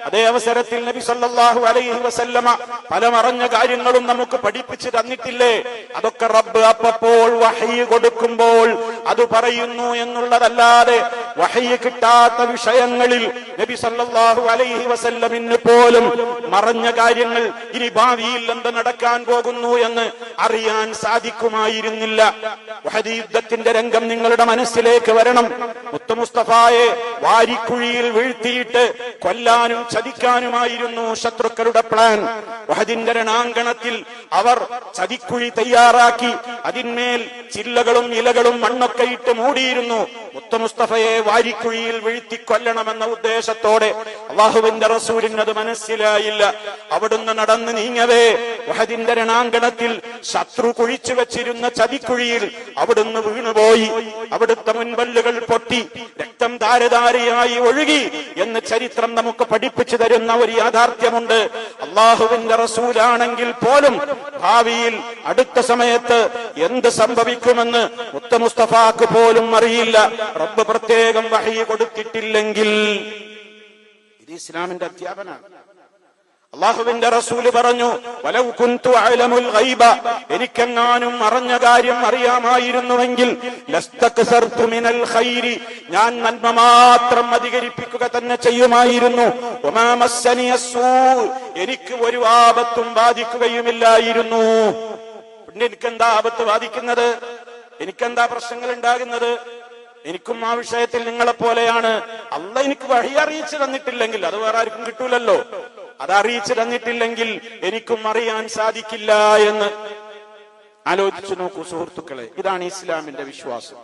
അതേ അവസരത്തിൽ നബി സല്ലല്ലാഹു അലൈഹി വസല്ലമ പല മറഞ്ഞ കാര്യങ്ങളും നമുക്ക് പഠിപ്പിച്ചു തന്നിട്ടില്ലേ? അതൊക്കെ റബ്ബ് അപ്പോൾ വഹയി കൊടുക്കുമ്പോൾ അത് പറയുന്നു എന്നുള്ളതല്ലാതെ വഹയി കിട്ടാത്ത വിഷയങ്ങളിൽ നബി സല്ലല്ലാഹു അലൈഹി വസല്ലമിന് പോലും മറഞ്ഞ കാര്യങ്ങൾ ഇനി ഭാവിയിൽ എന്ത് നടക്കാൻ പോകുന്നു എന്ന് അറിയാൻ സാധിക്കുമായിരുന്നില്ല. ഉഹദ് യുദ്ധത്തിന്റെ രംഗം നിങ്ങളുടെ മനസ്സിലേക്ക് വരണം. മുത്തു മുസ്തഫായെ വാരിക്കുഴിയിൽ വീഴ്ത്തിയിട്ട് കൊല്ലാനും ചതിക്കാനുമായിരുന്നു ശത്രുക്കളുടെ പ്ലാൻ. ഉഹദിന്റെ രണാങ്കണത്തിൽ അവർ ചതിക്കുഴി തയ്യാറാക്കി അതിന്മേൽ ചില്ലകളും ഇലകളും മണ്ണൊക്കെ ഇട്ട് മൂടിയിരുന്നു. മുത്തു മുസ്തഫയെ വാരിക്കുഴിയിൽ വീഴ്ത്തി കൊല്ലണമെന്ന ഉദ്ദേശത്തോടെ അല്ലാഹുവിന്റെ റസൂലിന് അത് മനസ്സിലായില്ല. അവിടുന്ന് നടന്ന് നീങ്ങവേ ഉഹദിന്റെ രണാങ്കണത്തിൽ ശത്രു കുഴിച്ചു വെച്ചിരുന്ന ചതിക്കുഴിയിൽ അവിടുന്ന് വീണുപോയി. അവിടുത്തെ മുൻപല്ലുകൾ പൊട്ടി രക്തം ധാരധാരയായി ഒഴുകി എന്ന് ചരിത്രം നമുക്ക് പഠിപ്പിച്ചു തരുന്ന ഒരു യാഥാർത്ഥ്യമുണ്ട്. അല്ലാഹുവിന്റെ റസൂലാണെങ്കിൽ പോലും ഭാവിയിൽ അടുത്ത സമയത്ത് എന്ത് സംഭവിക്കുമെന്ന് മുത്ത മുസ്തഫാക്ക് പോലും അറിയില്ല. റബ്ബ് പ്രത്യേകം വഹയി കൊടുത്തിട്ടില്ലെങ്കിൽ. ഇത് ഇസ്ലാമിന്റെ അധ്യാപനാണ്. അല്ലാഹുവിന്റെ റസൂല് പറഞ്ഞു, വലൗ കുന്തു അഅലമുൽ ഗൈബ, എനിക്കെങ്ങാനും മറഞ്ഞ കാര്യം അറിയാമായിരുന്നുവെങ്കിൽ ലസ്തക്സർതു മിനൽ ഖൈരി, ഞാൻ നന്മ മാത്രം അധികരിപ്പിക്കുക തന്നെ ചെയ്യുമായിരുന്നു. വമാ മസ്സനിയസ്സൂ, എനിക്ക് ഒരു ആപത്തും ബാധിക്കുകയുമില്ലായിരുന്നു. പിന്നെ എനിക്കെന്താ ആപത്ത് ബാധിക്കുന്നത്? എനിക്കെന്താ പ്രശ്നങ്ങൾ ഉണ്ടാകുന്നത്? എനിക്കും ആ വിഷയത്തിൽ നിങ്ങളെപ്പോലെയാണ്. അള്ളാഹ് എനിക്ക് വഹി അറിയിച്ചു തന്നിട്ടില്ലെങ്കിൽ അത് വേറെ ആർക്കും കിട്ടൂലല്ലോ. അതറിയിച്ചു തന്നിട്ടില്ലെങ്കിൽ എനിക്കും അറിയാൻ സാധിക്കില്ല എന്ന് ആലോചിച്ചു നോക്കൂ സുഹൃത്തുക്കളെ. ഇതാണ് ഇസ്ലാമിന്റെ വിശ്വാസം.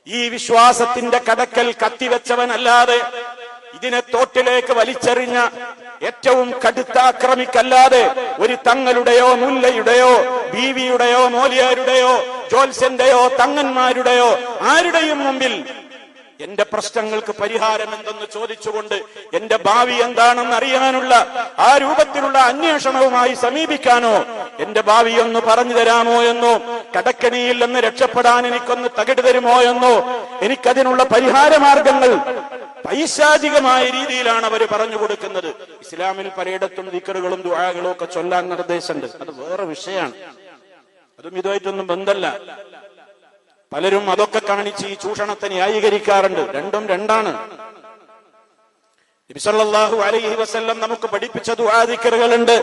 ഈ വിശ്വാസത്തിന്റെ കടക്കൽ കത്തിവെച്ചവനല്ലാതെ, ഇതിനെ തോട്ടിലേക്ക് വലിച്ചെറിഞ്ഞ ഏറ്റവും കടുത്ത ആക്രമിക്കല്ലാതെ ഒരു തങ്ങളുടെയോ മുല്ലയുടെയോ ബീവിയുടെയോ മോലിയാരുടെയോ ജോത്സ്യന്റെയോ തങ്ങന്മാരുടെയോ ആരുടെയും മുമ്പിൽ എന്റെ പ്രശ്നങ്ങൾക്ക് പരിഹാരം എന്തെന്ന് ചോദിച്ചുകൊണ്ട് എന്റെ ഭാവി എന്താണെന്ന് അറിയാനുള്ള ആ രൂപത്തിലുള്ള അന്വേഷണവുമായി സമീപിക്കാനോ, എന്റെ ഭാവി ഒന്ന് പറഞ്ഞു തരാമോ എന്നോ, കടക്കണിയിൽ നിന്ന് രക്ഷപ്പെടാൻ എനിക്കൊന്ന് തകിട് തരുമോ എന്നോ, എനിക്കതിനുള്ള പരിഹാരമാർഗങ്ങൾ പൈശാചികമായ രീതിയിലാണ് അവർ പറഞ്ഞു കൊടുക്കുന്നത്. ഇസ്ലാമിൽ പലയിടത്തും ദിക്റുകളും ദുആകളും ഒക്കെ ചൊല്ലാൻ നിർദ്ദേശമുണ്ട്. അത് വേറെ വിഷയമാണ്. അതും ഇതുമായിട്ടൊന്നും ബന്ധമല്ല. പലരും അതൊക്കെ കാണിച്ച് ഈ ചൂഷണത്തെ ന്യായീകരിക്കാറുണ്ട്. രണ്ടും രണ്ടാണ്. നബി സല്ലല്ലാഹു അലൈഹി വസല്ലം നമുക്ക് പഠിപ്പിച്ച ദുആ ദിക്റുകളുണ്ട്.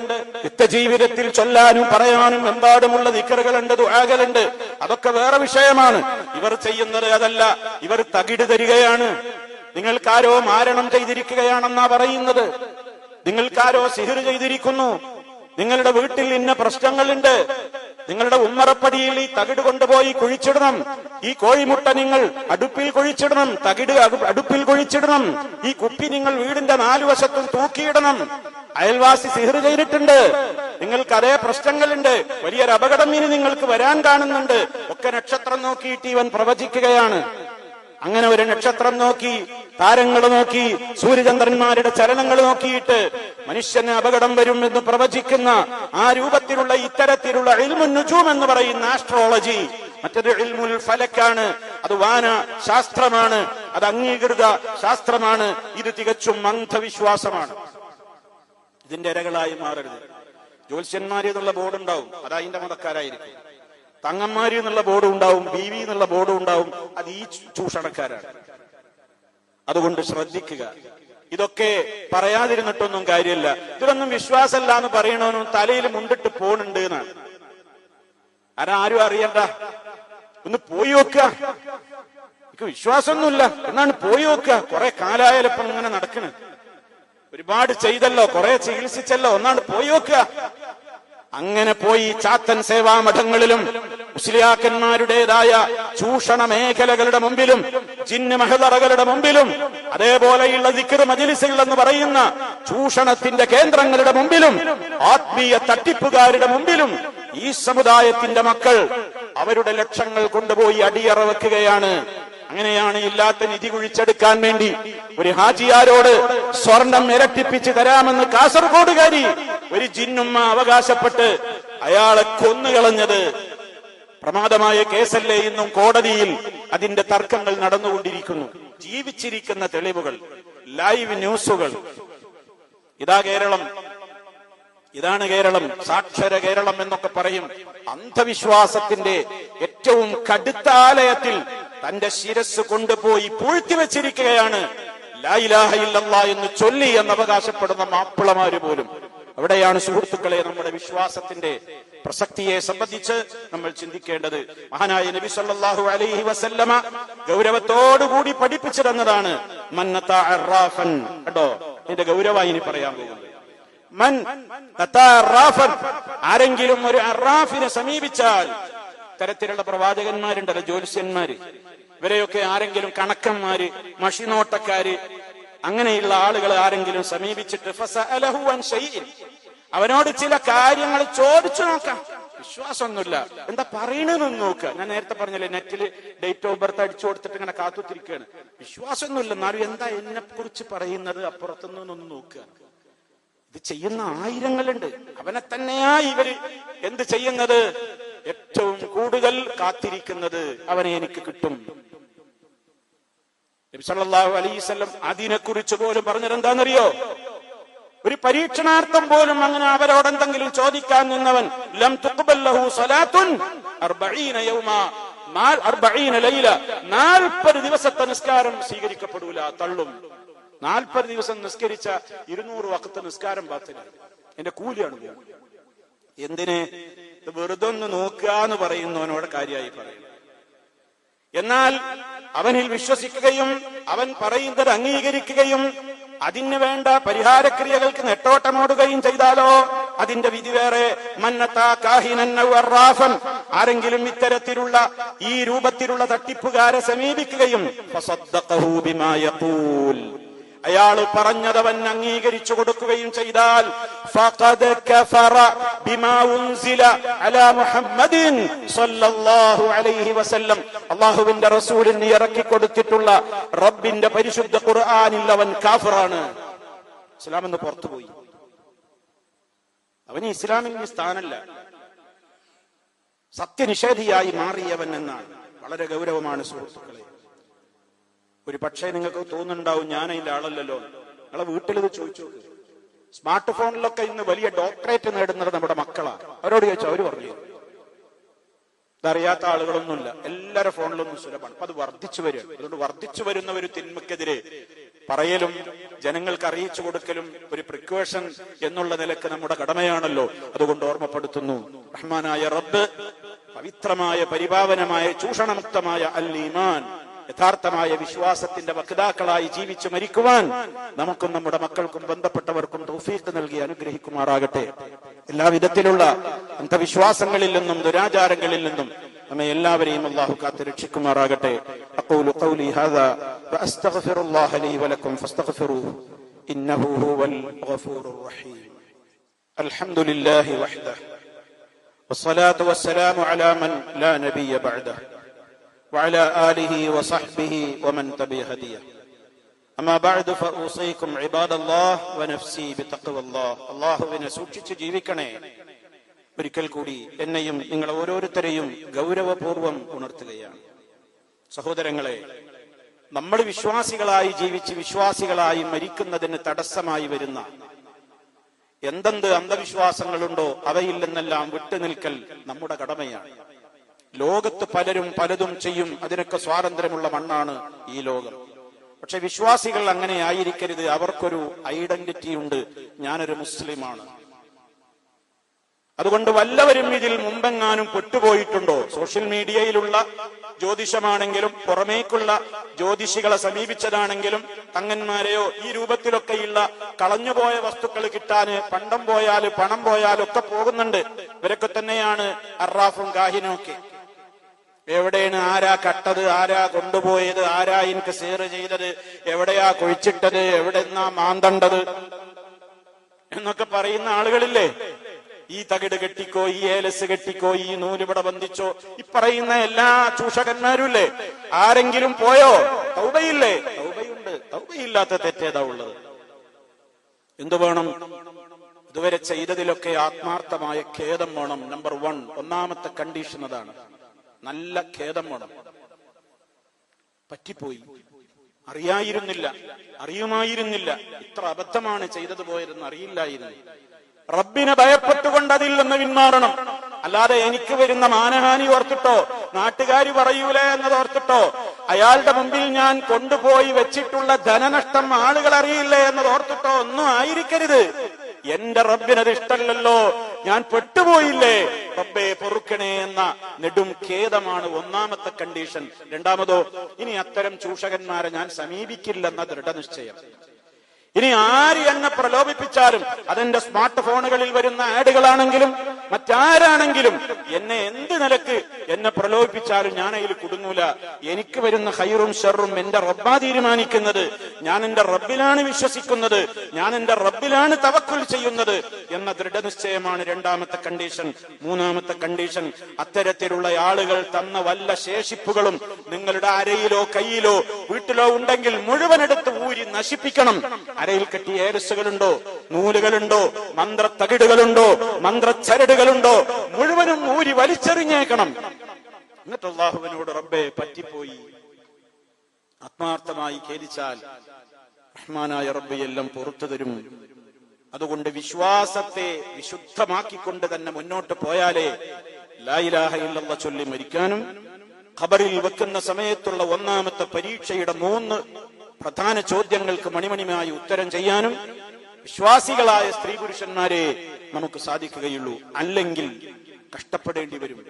നിത്യജീവിതത്തിൽ ചൊല്ലാനും പറയാനും എമ്പാടുമുള്ള ദിക്റുകളുണ്ട്, ദുആകളുണ്ട്. അതൊക്കെ വേറെ വിഷയമാണ്. ഇവർ ചെയ്യുന്നത് അതല്ല. ഇവർ തകിട് തരികയാണ്. നിങ്ങൾക്കാരോ മാരണം ചെയ്തിരിക്കുകയാണെന്നാ പറയുന്നത്. നിങ്ങൾക്കാരോ സിഹിർ ചെയ്തിരിക്കുന്നു. നിങ്ങളുടെ വീട്ടിൽ ഇന്ന പ്രശ്നങ്ങളുണ്ട്. നിങ്ങളുടെ ഉമ്മറപ്പടിയിൽ ഈ തകിട് കൊണ്ടുപോയി കുഴിച്ചിടണം. ഈ കോഴിമുട്ട നിങ്ങൾ അടുപ്പിൽ കുഴിച്ചിടണം. തകിട് അടുപ്പിൽ കുഴിച്ചിടണം. ഈ കുപ്പി നിങ്ങൾ വീടിന്റെ 4 വശത്തും തൂക്കിയിടണം. അയൽവാസി സിഹിർ ചെയ്തിട്ടുണ്ട്. നിങ്ങൾക്ക് അതേ പ്രശ്നങ്ങളുണ്ട്. വലിയൊരു അപകടം ഇനി നിങ്ങൾക്ക് വരാൻ കാണുന്നുണ്ട്. ഒക്കെ നക്ഷത്രം നോക്കിയിട്ട് ഇവൻ പ്രവചിക്കുകയാണ്. അങ്ങനെ ഒരു നക്ഷത്രം നോക്കി, താരങ്ങൾ നോക്കി, സൂര്യചന്ദ്രന്മാരുടെ ചലനങ്ങൾ നോക്കിയിട്ട് മനുഷ്യന് അപകടം വരും എന്ന് പ്രവചിക്കുന്ന ആ രൂപത്തിലുള്ള ഇത്തരത്തിലുള്ള ഇൽമുൻ നുജൂം എന്ന് പറയുന്ന ആസ്ട്രോളജി, മറ്റൊരു ഇൽമുൽ ഫലക്കാണ്. അത് വാന ശാസ്ത്രമാണ്. അത് അംഗീകൃത ശാസ്ത്രമാണ്. ഇത് തികച്ചും അന്ധവിശ്വാസമാണ്. ഇതിന്റെ ഇരകളായി മാറരുത്. ജ്യോത്സ്യന്മാര് എന്നുള്ള ബോർഡ് ഉണ്ടാവും, അത് അതിന്റെ മതക്കാരായിരിക്കും. തങ്ങന്മാര് എന്നുള്ള ബോർഡും ഉണ്ടാവും, ബീവി എന്നുള്ള ബോർഡും ഉണ്ടാവും, അത് ഈ ചൂഷണക്കാരാണ്. അതുകൊണ്ട് ശ്രദ്ധിക്കുക. ഇതൊക്കെ പറയാതിരുന്നിട്ടൊന്നും കാര്യമില്ല. ഇതൊന്നും വിശ്വാസമല്ല എന്ന് പറയണവനും തലയിൽ മുണ്ടിട്ട് പോണുണ്ട് എന്നാണ്. ആരും അറിയണ്ട. ഒന്ന് പോയി നോക്കുക. എനിക്ക് വിശ്വാസമൊന്നുമില്ല എന്നാണ് പോയി നോക്കുക. കുറെ കാലായാലപ്പം ഇങ്ങനെ നടക്കണ്. ഒരുപാട് ചെയ്തല്ലോ, കുറെ ചികിത്സിച്ചല്ലോ, ഒന്നാണ് പോയി നോക്കുക. അങ്ങനെ പോയി ചാത്തൻ സേവാമഠങ്ങളിലും മുസ്ലിയാക്കന്മാരുടേതായ ചൂഷണ മേഖലകളുടെ മുമ്പിലും ജിന്ന് മഹദറകളുടെ മുമ്പിലും അതേപോലെയുള്ള ദിക്ർ മജ്ലിസുകൾ എന്ന് പറയുന്ന ചൂഷണത്തിന്റെ കേന്ദ്രങ്ങളുടെ മുമ്പിലും ആത്മീയ തട്ടിപ്പുകാരുടെ മുമ്പിലും ഈ സമുദായത്തിന്റെ മക്കൾ അവരുടെ ലക്ഷങ്ങൾ കൊണ്ടുപോയി അടിയറ വെക്കുകയാണ്. അങ്ങനെയാണ് ഇല്ലാത്ത നിധി കുഴിച്ചെടുക്കാൻ വേണ്ടി ഒരു ഹാജിയാരോട് സ്വർണം ഇരട്ടിപ്പിച്ച് തരാമെന്ന് കാസർഗോഡുകാരി ഒരു ജിന്നുമ്മ അവകാശപ്പെട്ട് അയാളെ കൊന്നുകളഞ്ഞത്. പ്രമാദമായ കേസല്ലേ. ഇന്നും കോടതിയിൽ അതിന്റെ തർക്കങ്ങൾ നടന്നുകൊണ്ടിരിക്കുന്നു. ജീവിച്ചിരിക്കുന്ന തെളിവുകൾ ലൈവ് ന്യൂസുകൾ. ഇതാ കേരളം, ഇതാണ് കേരളം, സാക്ഷര കേരളം എന്നൊക്കെ പറയും. അന്ധവിശ്വാസത്തിന്റെ ഏറ്റവും കടുത്ത ആലയത്തിൽ തന്റെ ശിരസ് കൊണ്ടുപോയി പൂഴ്ത്തിവെച്ചിരിക്കുകയാണ്. ലാ ഇലാഹ ഇല്ലല്ലാഹ് എന്ന് ചൊല്ലി എന്ന് അവകാശപ്പെടുന്ന മാപ്പിളമാര് പോലും. അവിടെയാണ് സുഹൃത്തുക്കളെ നമ്മുടെ വിശ്വാസത്തിന്റെ പ്രസക്തിയെ സംബന്ധിച്ച് നമ്മൾ ചിന്തിക്കേണ്ടത്. മഹാനായ നബി സല്ലല്ലാഹു അലൈഹി വസല്ലമ ഗൗരവത്തോടുകൂടി പഠിപ്പിച്ചു തന്നതാണ് മന്നത അറാഫൻ. കേട്ടോ, ഇതിന്റെ ഗൗരവമായി ഇനി പറയാൻ പോകുന്നത്. മൻ അറാഫൻ, ആരെങ്കിലും ഒരു അറാഫിനെ സമീപിച്ചാൽ, തരത്തിലുള്ള പ്രവാചകന്മാരുണ്ടല്ലോ, ജ്യോത്സ്യന്മാര്, ഇവരെയൊക്കെ ആരെങ്കിലും, കണക്കന്മാര്, മഷിനോട്ടക്കാര്, അങ്ങനെയുള്ള ആളുകൾ ആരെങ്കിലും സമീപിച്ചിട്ട് ഫസഅലഹു അൻ ശൈഇൻ, അവനോട് ചില കാര്യങ്ങൾ ചോദിച്ചു നോക്കാം. വിശ്വാസമൊന്നുമില്ല, എന്താ പറയണെന്ന് നോക്കുക. ഞാൻ നേരത്തെ പറഞ്ഞല്ലേ, നെറ്റില് ഡേറ്റ് ഓഫ് ബർത്ത് അടിച്ചു കൊടുത്തിട്ട് ഇങ്ങനെ കാത്തുത്തിരിക്കുകയാണ്. വിശ്വാസമൊന്നുമില്ല, എന്നാലും എന്താ എന്നെ കുറിച്ച് പറയുന്നത് അപ്പുറത്തുനിന്നൊന്ന് നോക്കുക. ഇത് ചെയ്യുന്ന ആയിരങ്ങളുണ്ട്. അവനെ തന്നെയാ ഇവര് എന്ത് ചെയ്യുന്നത്? ഏറ്റവും കൂടുതൽ കാത്തിരിക്കുന്നത് അവനെ എനിക്ക് കിട്ടും. നബി സല്ലല്ലാഹു അലൈഹി വസല്ലം അതിനെക്കുറിച്ച് പോലും പറഞ്ഞത് എന്താണെന്നറിയോ? ഒരു പരീക്ഷണാർത്ഥം പോലും അങ്ങനെ അവരോടെന്തെങ്കിലും ചോദിക്കാൻ നിന്നവൻ ലം തുഖ്ബൽ ലഹു സ്വലാത്തുൻ 40 യൗമ 40 ലൈല, 40 ദിവസത്തെ നിസ്കാരം സ്വീകരിക്കപ്പെടൂല, തള്ളും. 40 ദിവസം നിസ്കരിച്ച 200 വഖത്ത് നിസ്കാരം ബാത്തിലായി. എന്റെ കൂലിയാണ്. എന്തിന്? വെറുതെ ഒന്ന് നോക്കുക എന്ന് പറയുന്നവനോട് കാര്യമായി പറയുന്നു. എന്നാൽ അവനിൽ വിശ്വസിക്കുകയും അവൻ പറയുന്നത് അംഗീകരിക്കുകയും അതിന് വേണ്ട പരിഹാരക്രിയകൾക്ക് നെട്ടോട്ടമോടുകയും ചെയ്താലോ അതിന്റെ വിധി വേറെ. മന്നത്താ കാഹിനൻ ഔ അറാഫൻ, ആരെങ്കിലും ഇത്തരത്തിലുള്ള ഈ രൂപത്തിലുള്ള തട്ടിപ്പുകാരെ സമീപിക്കുകയും ഫസദ്ദഖഹു ബിമാ യഖൂൽ, അയാൾ പറഞ്ഞതവൻ അംഗീകരിച്ചു കൊടുക്കുകയും ചെയ്താൽ ഫഖദ് കഫറ ബിമാ ഉൻസില അലാ മുഹമ്മദിൻ സ്വല്ലല്ലാഹു അലൈഹി വസല്ലം, അല്ലാഹുവിന്റെ റസൂലിന് ഇറക്കി കൊടുത്തിട്ടുള്ള റബ്ബിന്റെ പരിശുദ്ധ ഖുർആനിൽ അവൻ കാഫിറാണ്. ഇസ്ലാം എന്ന് പുറത്തുപോയി. അവന് ഇസ്ലാമിന് സ്ഥാനല്ല, സത്യനിഷേധിയായി മാറിയവൻ എന്നാണ്. വളരെ ഗൗരവമാണ് സുഹൃത്തുക്കളെ. ഒരു പക്ഷേ നിങ്ങൾക്ക് തോന്നുന്നുണ്ടാവും ഞാൻ അതിന്റെ ആളല്ലല്ലോ. നിങ്ങളെ വീട്ടിലിത് ചോദിച്ചു നോക്ക്. സ്മാർട്ട് ഫോണിലൊക്കെ ഇന്ന് വലിയ ഡോക്ടറേറ്റ് നേടുന്നത് നമ്മുടെ മക്കളാണ്. അവരോട് ചോദിച്ചു, അവര് പറഞ്ഞു ഇതറിയാത്ത ആളുകളൊന്നുമില്ല, എല്ലാവരുടെ ഫോണിലൊന്നും സുലഭമാണ്. അപ്പൊ അത് വർദ്ധിച്ചു വരിക. അതുകൊണ്ട് വർദ്ധിച്ചു വരുന്ന ഒരു തിന്മക്കെതിരെ പറയലും ജനങ്ങൾക്ക് അറിയിച്ചു കൊടുക്കലും ഒരു പ്രിക്കോഷൻ എന്നുള്ള നിലക്ക് നമ്മുടെ കടമയാണല്ലോ. അതുകൊണ്ട് ഓർമ്മപ്പെടുത്തുന്നു, റഹ്മാനായ റബ്ബ് പവിത്രമായ പരിപാവനമായ ചൂഷണമുക്തമായ അൽ ഈമാൻ, യഥാർത്ഥമായ വിശ്വാസത്തിന്റെ വക്താക്കളായി ജീവിച്ചു മരിക്കുവാൻ നമുക്കും നമ്മുടെ മക്കൾക്കും ബന്ധപ്പെട്ടവർക്കും തൗഫീഖ് നൽകി അനുഗ്രഹിക്കുമാറാകട്ടെ. എല്ലാവിധത്തിലുള്ള അന്ധവിശ്വാസങ്ങളിൽ നിന്നും ദുരാചാരങ്ങളിൽ നിന്നും നമ്മെ എല്ലാവരെയും അല്ലാഹു കാത്ത് രക്ഷിക്കുമാറാകട്ടെ. അഖൂലു ഖൗലി ഹാദാ വഅസ്തഗ്ഫിറുല്ലാഹ ലീ വലക്കും ഫസ്തഗ്ഫിറൂഹു ഇന്നഹു ഹുവൽ ഗഫൂറുർ റഹീം. അൽഹംദുലില്ലാഹി വഹ്ദഹു വസ്സലാത്തു വസ്സലാമു അലാ മൻ ലാ നബിയ്യ ബഅദഹു وعلى آله وصحبه ومن تبع هديه. أما بعد فأوصيكم عباد الله ونفسي بتقوى الله. അല്ലാഹുവിനെ സൂക്ഷിച്ച് ജീവിക്കണേ. ഒരിക്കൽ കൂടി എന്നെയും നിങ്ങൾ ഓരോരുത്തരെയും ഗൗരവപൂർവം ഉണർത്തുകയാണ്. സഹോദരങ്ങളെ, നമ്മൾ വിശ്വാസികളായി ജീവിച്ച് വിശ്വാസികളായി മരിക്കുന്നതിന് തടസ്സമായി വരുന്ന എന്തെന്ത് അന്ധവിശ്വാസങ്ങളുണ്ടോ അവയിൽ നിന്നെല്ലാം വിട്ടുനിൽക്കൽ നമ്മുടെ കടമയാണ്. ലോകത്ത് പലരും പലതും ചെയ്യും, അതിനൊക്കെ സ്വാതന്ത്ര്യമുള്ള മണ്ണാണ് ഈ ലോകം. പക്ഷെ വിശ്വാസികൾ അങ്ങനെ ആയിരിക്കരുത്. അവർക്കൊരു ഐഡന്റിറ്റി ഉണ്ട്, ഞാനൊരു മുസ്ലിമാണ്. അതുകൊണ്ട് വല്ലവരും ഇതിൽ മുമ്പെങ്ങാനും പെട്ടുപോയിട്ടുണ്ടോ? സോഷ്യൽ മീഡിയയിലുള്ള ജ്യോതിഷമാണെങ്കിലും പുറമേക്കുള്ള ജ്യോതിഷികളെ സമീപിച്ചതാണെങ്കിലും തങ്ങന്മാരെയോ ഈ രൂപത്തിലൊക്കെയുള്ള കളഞ്ഞുപോയ വസ്തുക്കൾ കിട്ടാന് പണ്ടം പോയാല് പണം പോയാലൊക്കെ പോകുന്നുണ്ട്. ഇവരൊക്കെ തന്നെയാണ് അറാഫും കാഹിനും ഒക്കെ. എവിടെയാണ്, ആരാ കട്ടത്, ആരാ കൊണ്ടുപോയത്, ആരാ എനിക്ക് സേർ ചെയ്തത്, എവിടെയാ കുഴിച്ചിട്ടത്, എവിടെന്നാ മാന്തണ്ടത് എന്നൊക്കെ പറയുന്ന ആളുകളില്ലേ. ഈ തകിട് കെട്ടിക്കോ, ഈ ഏലസ് കെട്ടിക്കോ, ഈ നൂലിവിടെ ബന്ധിച്ചോ, ഈ പറയുന്ന എല്ലാ ചൂഷകന്മാരുമില്ലേ. ആരെങ്കിലും പോയോ? തൗബയില്ലേ? തൗബയുണ്ട്. തൗബയില്ലാത്ത തെറ്റേതാ ഉള്ളത്? എന്തു വേണം? ഇതുവരെ ചെയ്തതിലൊക്കെ ആത്മാർത്ഥമായ ഖേദം വേണം. നമ്പർ 1, ഒന്നാമത്തെ കണ്ടീഷൻ അതാണ്. നല്ല ഖേദം വേണം. പറ്റിപ്പോയി, അറിയുമായിരുന്നില്ല. ഇത്ര അബദ്ധമാണ് ചെയ്തത് പോയതെന്ന് അറിയില്ലായിരുന്നു. റബ്ബിനെ ഭയപ്പെട്ടുകൊണ്ട് അതിൽ നിന്ന് പിന്മാറണം. അല്ലാതെ എനിക്ക് വരുന്ന മാനഹാനി ഓർത്തിട്ടോ, നാട്ടുകാർ പറയൂലേ എന്നതോർത്തിട്ടോ, അയാളുടെ മുമ്പിൽ ഞാൻ കൊണ്ടുപോയി വെച്ചിട്ടുള്ള ധനനഷ്ടം ആളുകൾ അറിയില്ലേ എന്നതോർത്തിട്ടോ ഒന്നും ആയിരിക്കരുത്. എന്റെ റബ്ബിനത് ഇഷ്ടമല്ലല്ലോ, ഞാൻ പെട്ടുപോയില്ലേ, റബ്ബേ പൊറുക്കണേ എന്ന നെടും ഖേദമാണ് ഒന്നാമത്തെ കണ്ടീഷൻ. രണ്ടാമതോ, ഇനി അത്തരം ചൂഷകന്മാരെ ഞാൻ സമീപിക്കില്ലെന്ന ദൃഢനിശ്ചയം. ഇനി ആര് എന്നെ പ്രലോഭിപ്പിച്ചാലും, അതെന്റെ സ്മാർട്ട് ഫോണുകളിൽ വരുന്ന ആഡുകളാണെങ്കിലും മറ്റാരാണെങ്കിലും, എന്നെ എന്ത് നിലക്ക് എന്നെ പ്രലോഭിപ്പിച്ചാലും ഞാൻ അതിൽ കുടുങ്ങൂല. എനിക്ക് വരുന്ന ഖൈറും ഷർറും എന്റെ റബ്ബാ തീരുമാനിക്കുന്നത്. ഞാൻ എന്റെ റബ്ബിലാണ് വിശ്വസിക്കുന്നത്, ഞാൻ എന്റെ റബ്ബിലാണ് തവക്കുൽ ചെയ്യുന്നത് എന്ന ദൃഢനിശ്ചയമാണ് രണ്ടാമത്തെ കണ്ടീഷൻ. മൂന്നാമത്തെ കണ്ടീഷൻ, അത്തരത്തിലുള്ള ആളുകൾ തന്ന വല്ല ശേഷിപ്പുകളും നിങ്ങളുടെ അരയിലോ കയ്യിലോ വീട്ടിലോ ഉണ്ടെങ്കിൽ മുഴുവനെടുത്ത് ഊരി നശിപ്പിക്കണം. അരയിൽ കെട്ടിയ ഏലസുകളുണ്ടോ, നൂലുകളുണ്ടോ, മന്ത്രത്തകിടുകളുണ്ടോ, മന്ത്രച്ചരടുകളുണ്ടോ, മുഴുവനും ഊരി വലിച്ചെറിഞ്ഞേക്കണം. എന്നിട്ട് അല്ലാഹുവിനോട് റബ്ബേ പറ്റിപ്പോയി ആത്മാർത്ഥമായി ഖേദിച്ചാൽ റഹ്മാനായ റബ്ബ് എല്ലാം പുറത്തു തരും. അതുകൊണ്ട് വിശ്വാസത്തെ വിശുദ്ധമാക്കിക്കൊണ്ട് തന്നെ മുന്നോട്ട് പോയാലേ ലാ ഇലാഹ ഇല്ലല്ലാഹ് ചൊല്ലി മരിക്കാനും ഖബറിൽ വെക്കുന്ന സമയത്തുള്ള ഒന്നാമത്തെ പരീക്ഷയുടെ 3 പ്രധാന ചോദ്യങ്ങൾക്ക് മണിമണിയായി ഉത്തരം ചെയ്യാനും വിശ്വാസികളായ സ്ത്രീ പുരുഷന്മാരെ നമുക്ക് സാധിക്കുകയുള്ളൂ. അല്ലെങ്കിൽ കഷ്ടപ്പെടേണ്ടി വരും,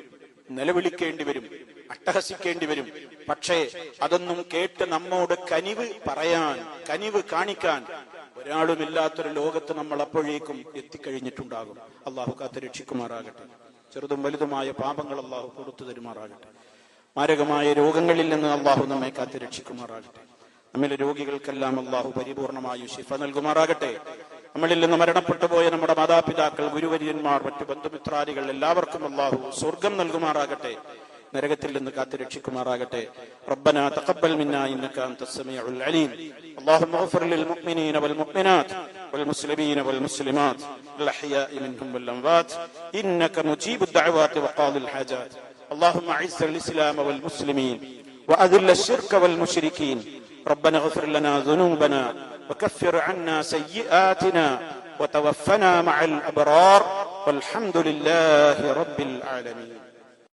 നിലവിളിക്കേണ്ടി വരും, അട്ടഹസിക്കേണ്ടി വരും. പക്ഷേ അതൊന്നും കേട്ട് നമ്മോട് കനിവ് പറയാൻ, കനിവ് കാണിക്കാൻ ഒരാളുമില്ലാത്തൊരു ലോകത്ത് നമ്മൾ അപ്പോഴേക്കും എത്തിക്കഴിഞ്ഞിട്ടുണ്ടാകും. അള്ളാഹു കാത്ത് രക്ഷിക്കുമാറാകട്ടെ. ചെറുതും വലുതുമായ പാപങ്ങൾ അള്ളാഹു പുറത്തു തരുമാറാകട്ടെ. മാരകമായ രോഗങ്ങളിൽ നിന്ന് അള്ളാഹു നമ്മെ കാത്ത് രക്ഷിക്കുമാറാകട്ടെ. നമ്മിലെ രോഗികൾക്കെല്ലാം അള്ളാഹു പരിപൂർണമായി ശിഫ നൽകുമാറാകട്ടെ. നമ്മളിൽ നിന്ന് മരണപ്പെട്ടു പോയ നമ്മുടെ മാതാപിതാക്കൾ, ഗുരുവര്യന്മാർ, മറ്റു ബന്ധുമിത്രാദികൾ എല്ലാവർക്കും അള്ളാഹു സ്വർഗം നൽകുമാറാകട്ടെ. നരകത്തിൽ നിന്ന് കാത്ത് രക്ഷിക്കുമാറാകട്ടെ. റബ്ബനാ തഖബ്ബൽ മിന്നാ ഇന്നക അൻതസ് സമീഉൽ അലീം. اللهم اغفر للمؤمنين والمؤمنات والمسلمين والمسلمات الأحياء منهم والأموات إنك مجيب الدعوات وقاضي الحاجات. اللهم أعز الإسلام والمسلمين وأذل الشرك والمشركين. ربنا اغفر لنا ذنوبنا وكفر عنا سيئاتنا وتوفنا مع الأبرار والحمد لله رب العالمين.